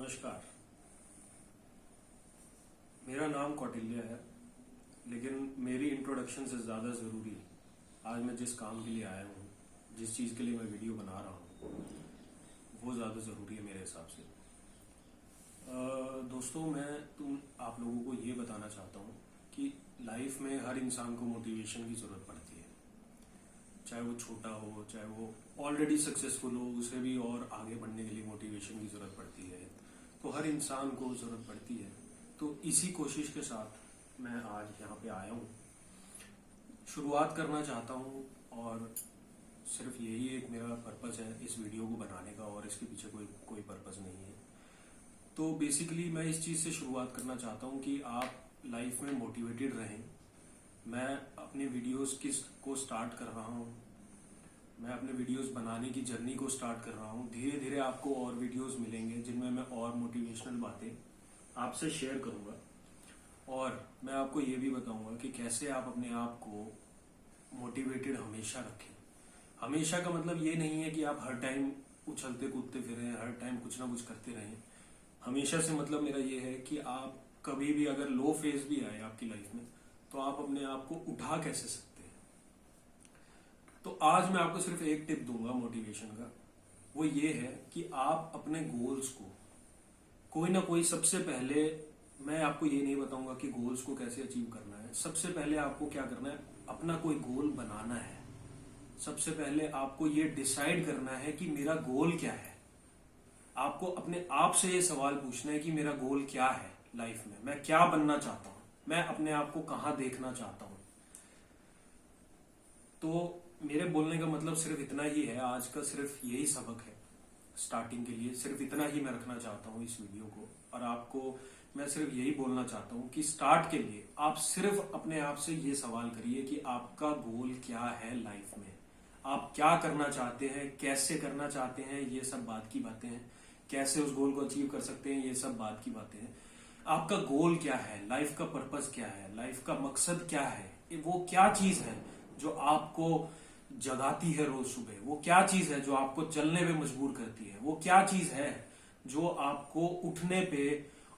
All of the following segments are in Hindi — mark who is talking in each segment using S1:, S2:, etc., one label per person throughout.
S1: नमस्कार। मेरा नाम कौटिल्य है, लेकिन मेरी इंट्रोडक्शन से ज़्यादा ज़रूरी आज मैं जिस काम के लिए आया हूँ, जिस चीज़ के लिए मैं वीडियो बना रहा हूँ, वो ज़्यादा ज़रूरी है मेरे हिसाब से। दोस्तों, मैं आप लोगों को ये बताना चाहता हूँ कि लाइफ में हर इंसान को मोटिवेशन की ज़रूरत पड़ती है। चाहे वो छोटा हो, चाहे वो ऑलरेडी सक्सेसफुल हो, उसे भी और आगे बढ़ने के लिए मोटिवेशन की ज़रूरत पड़ती है। तो हर इंसान को ज़रूरत पड़ती है। तो इसी कोशिश के साथ मैं आज यहाँ पे आया हूँ, शुरुआत करना चाहता हूँ। और सिर्फ यही एक मेरा पर्पज़ है इस वीडियो को बनाने का, और इसके पीछे कोई पर्पज़ नहीं है। तो बेसिकली मैं इस चीज़ से शुरुआत करना चाहता हूँ कि आप लाइफ में मोटिवेटेड रहें। मैं अपने वीडियोस को स्टार्ट कर रहा हूँ, मैं अपने वीडियोस बनाने की जर्नी को स्टार्ट कर रहा हूँ। धीरे धीरे आपको और वीडियोस मिलेंगे जिनमें मैं और मोटिवेशनल बातें आपसे शेयर करूँगा। और मैं आपको ये भी बताऊँगा कि कैसे आप अपने आप को मोटिवेटेड हमेशा रखें। हमेशा का मतलब ये नहीं है कि आप हर टाइम उछलते कूदते फिरें, हर टाइम कुछ ना कुछ करते रहें। हमेशा से मतलब मेरा ये है कि आप कभी भी अगर लो फेज भी आए आपकी लाइफ में, तो आप अपने आप को उठा कैसे सकते हैं। तो आज मैं आपको सिर्फ एक टिप दूंगा मोटिवेशन का। वो ये है कि आप अपने गोल्स को कोई ना कोई, सबसे पहले मैं आपको ये नहीं बताऊंगा कि गोल्स को कैसे अचीव करना है। सबसे पहले आपको क्या करना है, अपना कोई गोल बनाना है। सबसे पहले आपको ये डिसाइड करना है कि मेरा गोल क्या है। आपको अपने आप से ये सवाल पूछना है कि मेरा गोल क्या है लाइफ में, मैं क्या बनना चाहता हूं, मैं अपने आप को कहां देखना चाहता हूं। तो मेरे बोलने का मतलब सिर्फ इतना ही है, आज का सिर्फ यही सबक है। स्टार्टिंग के लिए सिर्फ इतना ही मैं रखना चाहता हूं इस वीडियो को। और आपको मैं सिर्फ यही बोलना चाहता हूं कि स्टार्ट के लिए आप सिर्फ अपने आप से ये सवाल करिए कि आपका गोल क्या है लाइफ में, आप क्या करना चाहते हैं, कैसे करना चाहते हैं, ये सब बात की बातें हैं। कैसे उस गोल को अचीव कर सकते हैं, ये सब बात की बातें हैं। आपका गोल क्या है, लाइफ का पर्पस क्या है, लाइफ का मकसद क्या है, वो क्या चीज है जो आपको जगाती है रोज सुबह, वो क्या चीज है जो आपको चलने पे मजबूर करती है, वो क्या चीज है जो आपको उठने पे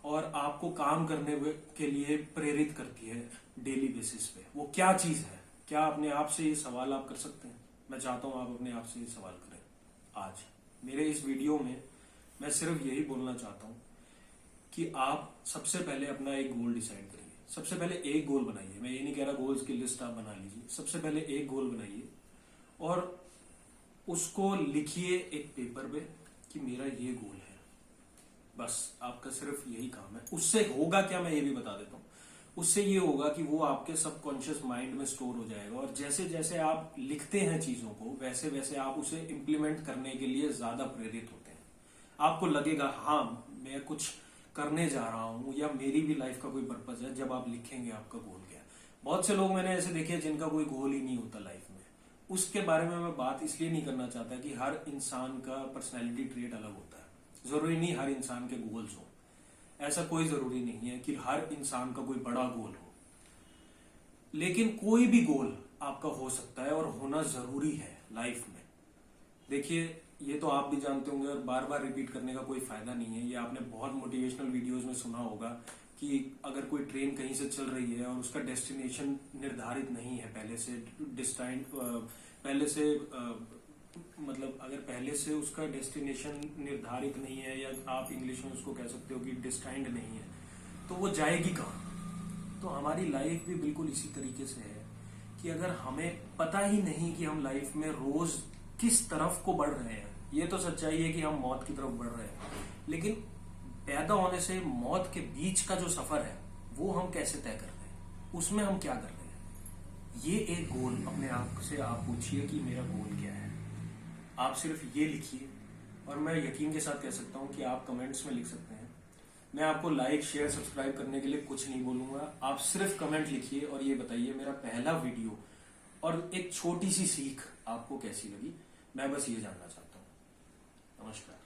S1: और आपको काम करने के लिए प्रेरित करती है डेली बेसिस पे। वो क्या चीज है, क्या अपने आप से ये सवाल आप कर सकते हैं? मैं चाहता हूं आप अपने आप से ये सवाल करें। आज मेरे इस वीडियो में मैं सिर्फ यही बोलना चाहता हूं कि आप सबसे पहले अपना एक गोल डिसाइड करिए। सबसे पहले एक गोल बनाइए। मैं ये नहीं कह रहा गोल्स की लिस्ट आप बना लीजिए। सबसे पहले एक गोल बनाइए और उसको लिखिए एक पेपर पे कि मेरा ये गोल है। बस आपका सिर्फ यही काम है। उससे होगा क्या, मैं ये भी बता देता हूँ। उससे ये होगा कि वो आपके सबकॉन्शियस माइंड में स्टोर हो जाएगा, और जैसे जैसे आप लिखते हैं चीजों को, वैसे वैसे आप उसे इम्प्लीमेंट करने के लिए ज्यादा प्रेरित होते हैं। आपको लगेगा हाँ मैं कुछ करने जा रहा हूं, या मेरी भी लाइफ का कोई पर्पज है। जब आप लिखेंगे आपका गोल क्या है। बहुत से लोग मैंने ऐसे देखे जिनका कोई गोल ही नहीं होता लाइफ में। उसके बारे में मैं बात इसलिए नहीं करना चाहता कि हर इंसान का पर्सनैलिटी ट्रेट अलग होता है। जरूरी नहीं हर इंसान के गोल्स हो, ऐसा कोई जरूरी नहीं है कि हर इंसान का कोई बड़ा गोल हो। लेकिन कोई भी गोल आपका हो सकता है और होना जरूरी है लाइफ में। देखिए, ये तो आप भी जानते होंगे और बार बार रिपीट करने का कोई फायदा नहीं है। ये आपने बहुत मोटिवेशनल वीडियोस में सुना होगा कि अगर कोई ट्रेन कहीं से चल रही है और उसका डेस्टिनेशन निर्धारित नहीं है मतलब अगर पहले से उसका डेस्टिनेशन निर्धारित नहीं है, या आप इंग्लिश में उसको कह सकते हो कि डिस्टाइंड नहीं है, तो वो जाएगी कहाँ। तो हमारी लाइफ भी बिल्कुल इसी तरीके से है कि अगर हमें पता ही नहीं कि हम लाइफ में रोज किस तरफ को बढ़ रहे हैं। ये तो सच्चाई है कि हम मौत की तरफ बढ़ रहे हैं, लेकिन पैदा होने से मौत के बीच का जो सफर है वो हम कैसे तय कर रहे हैं, उसमें हम क्या कर रहे हैं। ये एक गोल अपने आप से आप पूछिए कि मेरा गोल क्या है। आप सिर्फ ये लिखिए, और मैं यकीन के साथ कह सकता हूं कि आप कमेंट्स में लिख सकते हैं। मैं आपको लाइक शेयर सब्सक्राइब करने के लिए कुछ नहीं बोलूंगा। आप सिर्फ कमेंट लिखिए और ये बताइए मेरा पहला वीडियो और एक छोटी सी सीख आपको कैसी लगी। मैं बस ये जानना चाहता हूं। नमस्कार।